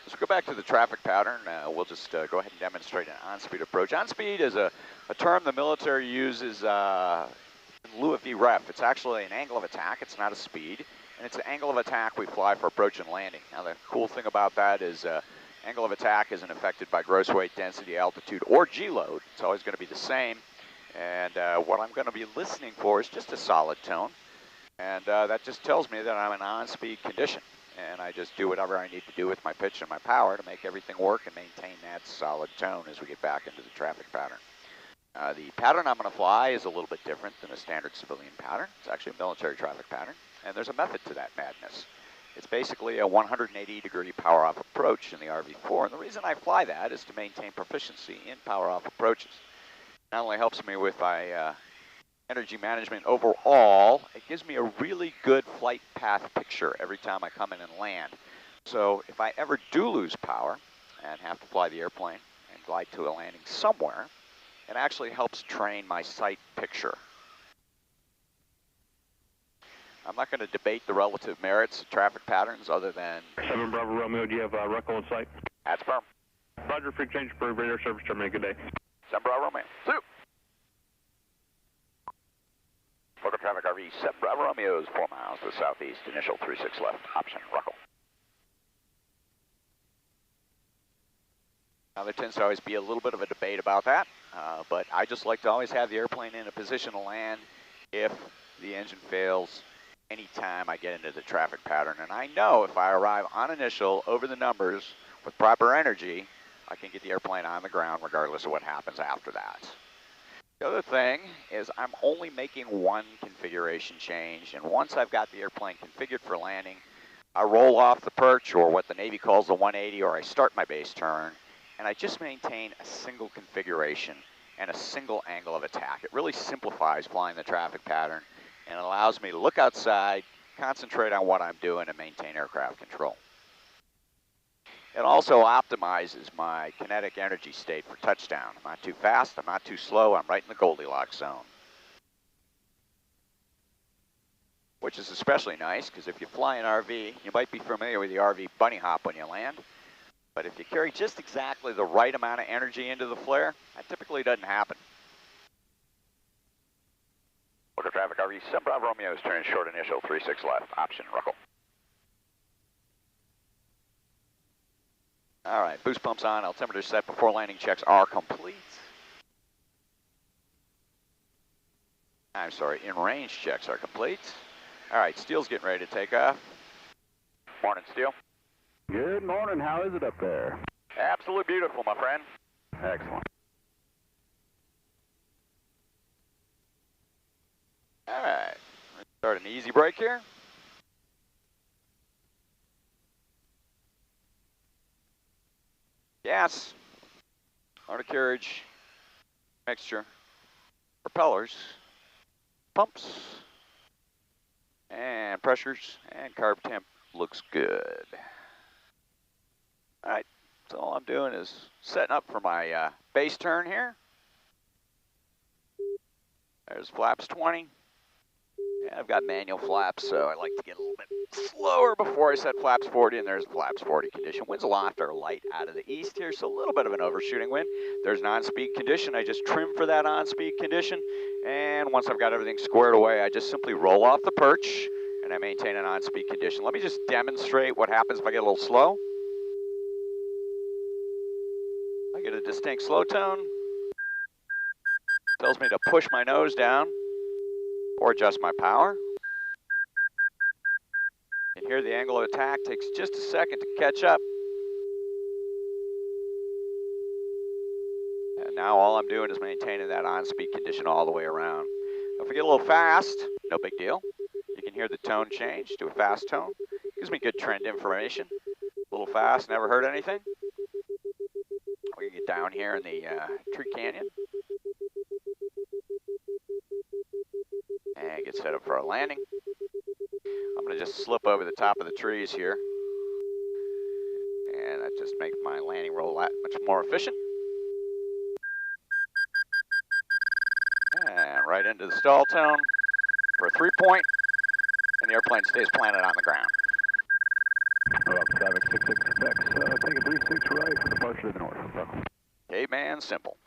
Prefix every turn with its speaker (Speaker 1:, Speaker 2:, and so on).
Speaker 1: So go back to the traffic pattern. We'll just go ahead and demonstrate an on-speed approach. On-speed is a term the military uses in lieu of VREF. It's actually an angle of attack. It's not a speed. And it's an angle of attack we fly for approach and landing. Now the cool thing about that is angle of attack isn't affected by gross weight, density, altitude, or G-load. It's always going to be the same. And what I'm going to be listening for is just a solid tone. And that just tells me that I'm in on-speed condition. And I just do whatever I need to do with my pitch and my power to make everything work and maintain that solid tone as we get back into the traffic pattern. The pattern I'm going to fly is a little bit different than a standard civilian pattern. It's actually a military traffic pattern, and there's a method to that madness. It's basically a 180-degree power-off approach in the RV4, and the reason I fly that is to maintain proficiency in power-off approaches. Not only helps me with my energy management overall, it gives me a really good flight path picture every time I come in and land. So if I ever do lose power and have to fly the airplane and glide to a landing somewhere, it actually helps train my sight picture. I'm not going to debate the relative merits of traffic patterns other than...
Speaker 2: 7 Bravo Romeo, do you have Recco in sight?
Speaker 1: That's firm.
Speaker 2: Roger, free change for radar service terminate, good day.
Speaker 1: 7 Bravo Romeo, through. Local traffic RV 7 Bravo Romeo is 4 miles to the southeast, initial 36 left, option Recco. Now there tends to always be a little bit of a debate about that, but I just like to always have the airplane in a position to land if the engine fails anytime I get into the traffic pattern. And I know if I arrive on initial over the numbers with proper energy, I can get the airplane on the ground regardless of what happens after that. The other thing is I'm only making one configuration change, and once I've got the airplane configured for landing, I roll off the perch, or what the Navy calls the 180, or I start my base turn, and I just maintain a single configuration and a single angle of attack. It really simplifies flying the traffic pattern and allows me to look outside, concentrate on what I'm doing, and maintain aircraft control. It also optimizes my kinetic energy state for touchdown. I'm not too fast, I'm not too slow, I'm right in the Goldilocks zone. Which is especially nice because if you fly an RV, you might be familiar with the RV bunny hop when you land. But if you carry just exactly the right amount of energy into the flare, that typically doesn't happen. Local traffic RV 7 Bravo Romeo is turning short initial 36 left, option Recco. All right, boost pumps on, altimeter set before landing checks are complete. I'm sorry, in range checks are complete. All right, Steele's getting ready to take off. Morning, Steele.
Speaker 3: Good morning, how is it up there?
Speaker 1: Absolutely beautiful, my friend.
Speaker 3: Excellent.
Speaker 1: All right, let's start an easy break here. Gas, undercarriage, mixture, propellers, pumps, and pressures, and carb temp looks good. All right, so all I'm doing is setting up for my base turn here. There's flaps 20. Yeah, I've got manual flaps, so I like to get a little bit slower before I set flaps 40, and there's flaps 40 condition. Winds aloft are light out of the east here, so a little bit of an overshooting wind. There's an on-speed condition. I just trim for that on-speed condition, and once I've got everything squared away, I just simply roll off the perch, and I maintain an on-speed condition. Let me just demonstrate what happens if I get a little slow. I get a distinct slow tone. Tells me to push my nose down or adjust my power. And here the angle of attack takes just a second to catch up. And now all I'm doing is maintaining that on-speed condition all the way around. If I get a little fast, no big deal. You can hear the tone change to a fast tone. Gives me good trend information. A little fast, never heard anything. We can get down here in the tree canyon. And get set up for our landing. I'm going to just slip over the top of the trees here. And that just makes my landing roll that much more efficient. And right into the stall tone for a 3-point. And the airplane stays planted on the ground.
Speaker 3: Traffic 66 Quebec, take it
Speaker 1: Caveman simple.